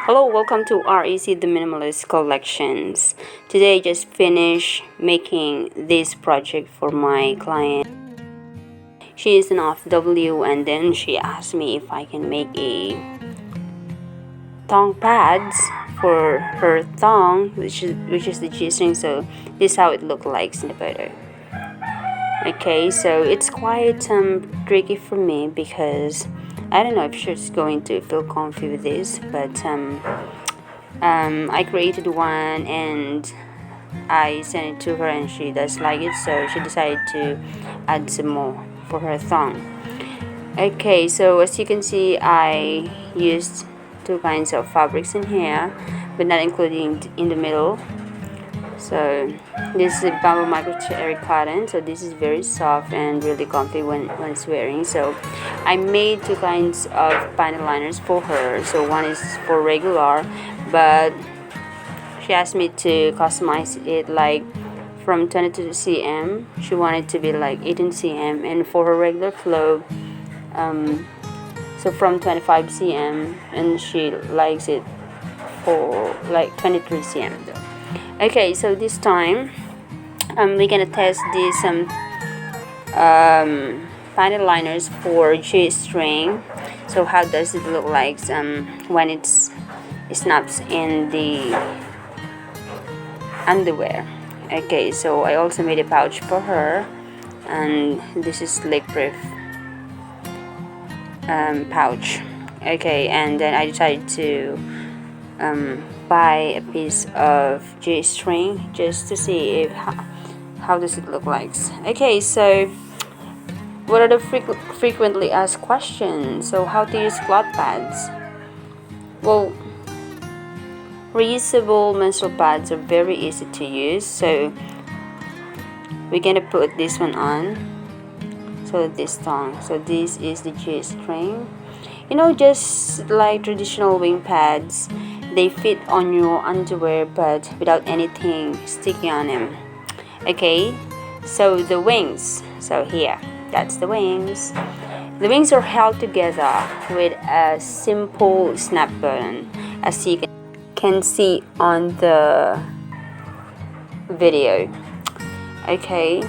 Hello, welcome to REC The Minimalist Collections. Today I just finished making this project for my client. She is an off-W and then she asked me if I can make a thong pads for her thong, which is the G-string. So this is how it looks like in the photo. Okay, so it's quite tricky for me because I don't know if she's going to feel comfy with this, but I created one and I sent it to her and she does like it, so she decided to add some more for her thong. Okay, so as you can see, I used two kinds of fabrics in here, but not including in the middle. So this is a bamboo microterry cotton, so this is very soft and really comfy when wearing. So I made two kinds of panty liners for her. So one is for regular, but she asked me to customize it like from 22 cm. She wanted to be like 18 cm, and for her regular flow, so from 25 cm, and she likes it for like 23 cm. Okay, so this time we're gonna test these panty liners for G-string. So how does it look like when it snaps in the underwear? Okay, so I also made a pouch for her, and this is leak-proof pouch. Okay, and then I decided to buy a piece of G-string just to see if how does it look like. Okay, so what are the frequently asked questions? So how to use cloth pads? Well, reusable menstrual pads are very easy to use, so we're gonna put this one on. So this thong, so this is the G-string. Just like traditional wing pads, they fit on your underwear but without anything sticking on them. Okay, so the wings, so here, that's the wings. The wings are held together with a simple snap button, as you can see on the video. Okay,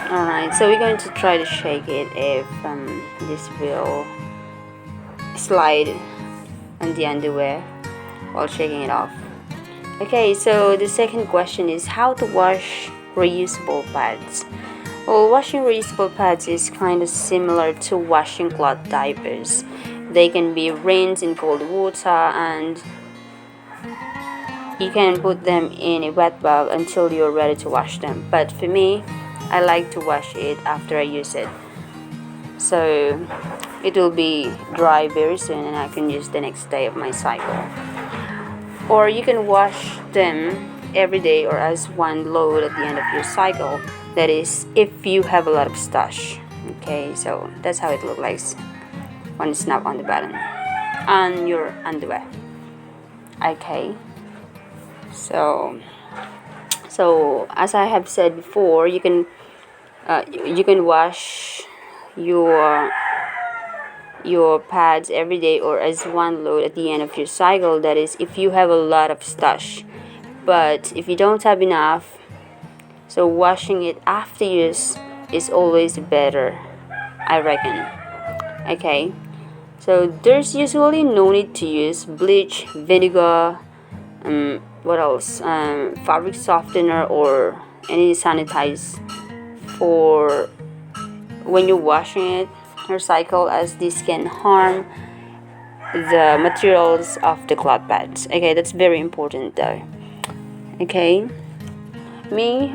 alright, so we're going to try to shake it if this will slide on the underwear while shaking it off. Okay, so the second question is how to wash reusable pads. Well, washing reusable pads is kind of similar to washing cloth diapers. They can be rinsed in cold water and you can put them in a wet bag until you're ready to wash them. But for me, I like to wash it after I use it, so it will be dry very soon and I can use the next day of my cycle. Or you can wash them every day or as one load at the end of your cycle. That is, if you have a lot of stash. Okay, so that's how it looks like when it's not on the button on your underwear. Okay, so as I have said before, you can wash your pads every day or as one load at the end of your cycle. That is, if you have a lot of stash. But if you don't have enough, so washing it after use is always better, I reckon. Okay, so there's usually no need to use bleach, vinegar, what else, fabric softener or any sanitize for when you're washing it your cycle, as this can harm the materials of the cloth pads. Okay, that's very important though. Okay, me,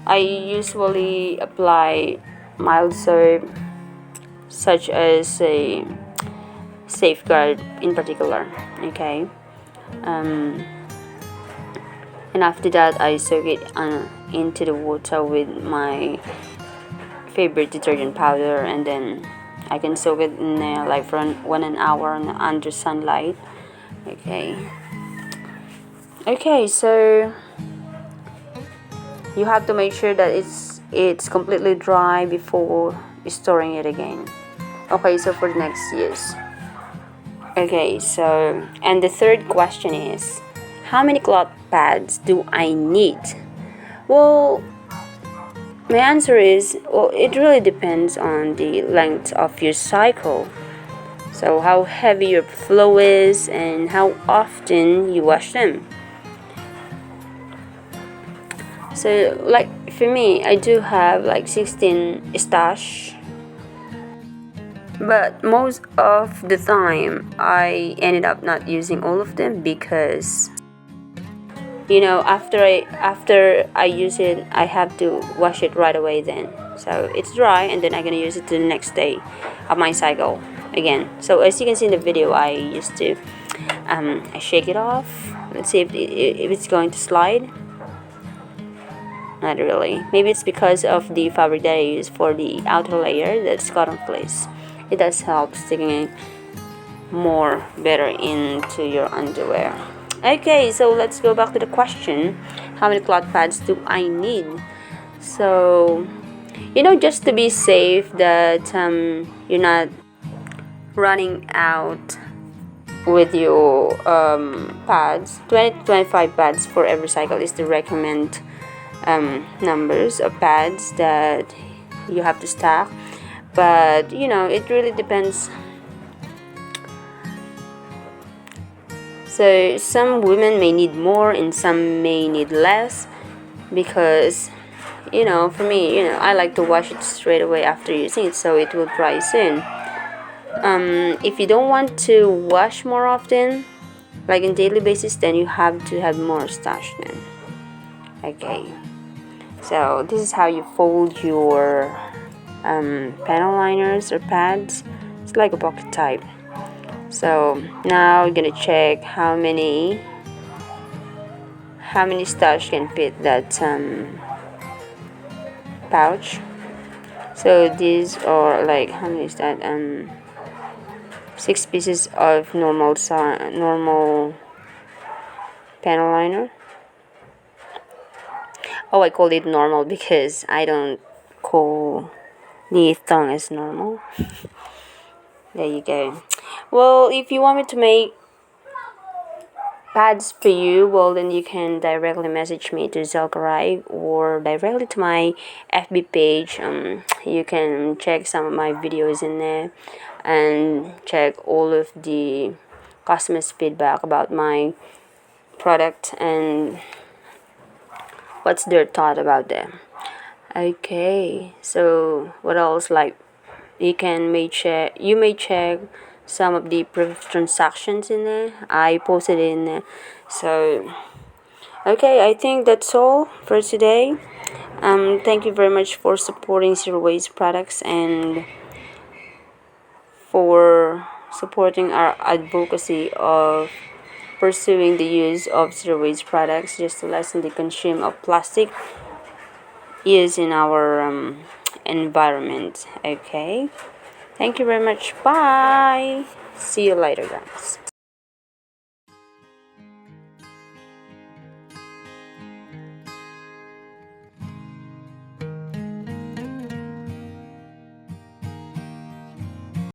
I usually apply mild soap such as a Safeguard in particular. Okay, and after that I soak it into the water with my favorite detergent powder, and then I can soak it in there like for 1 hour under sunlight. Okay, so you have to make sure that it's completely dry before storing it again. Okay, so for the next use. Okay, so, and the third question is, how many cloth pads do I need? Well, my answer is, well, it really depends on the length of your cycle. So, how heavy your flow is and how often you wash them. So, like for me, I do have like 16 stash, but most of the time I ended up not using all of them because after I use it, I have to wash it right away then. So it's dry and then I'm gonna use it the next day of my cycle again. So as you can see in the video, I used to I shake it off. Let's see if it's going to slide. Not really. Maybe it's because of the fabric that I use for the outer layer, that's cotton fleece. It does help sticking it more better into your underwear. Okay, so let's go back to the question. How many cloth pads do I need? So, just to be safe that you're not running out with your pads, 20 to 25 pads for every cycle is the recommend numbers of pads that you have to stack. But it really depends. So some women may need more and some may need less because for me, I like to wash it straight away after using it so it will dry soon. If you don't want to wash more often, like on daily basis, then you have to have more stash then. Okay, so this is how you fold your panel liners or pads. It's like a pocket type. So now we're gonna check how many stash can fit that pouch. So these are like, how many is that? 6 pieces of normal panel liner. Oh, I call it normal because I don't call the thong as normal. There you go. Well, if you want me to make pads for you, well, then you can directly message me to Zelkarai or directly to my FB page. You can check some of my videos in there and check all of the customers' feedback about my product and what's their thought about them. Okay, so what else? Like you may check some of the previous transactions in there. I posted it in there. So okay, I think that's all for today. Thank you very much for supporting Zero Waste products and for supporting our advocacy of pursuing the use of zero waste products just to lessen the consumption of plastic used in our environment. Okay, thank you very much. Bye. See you later, guys.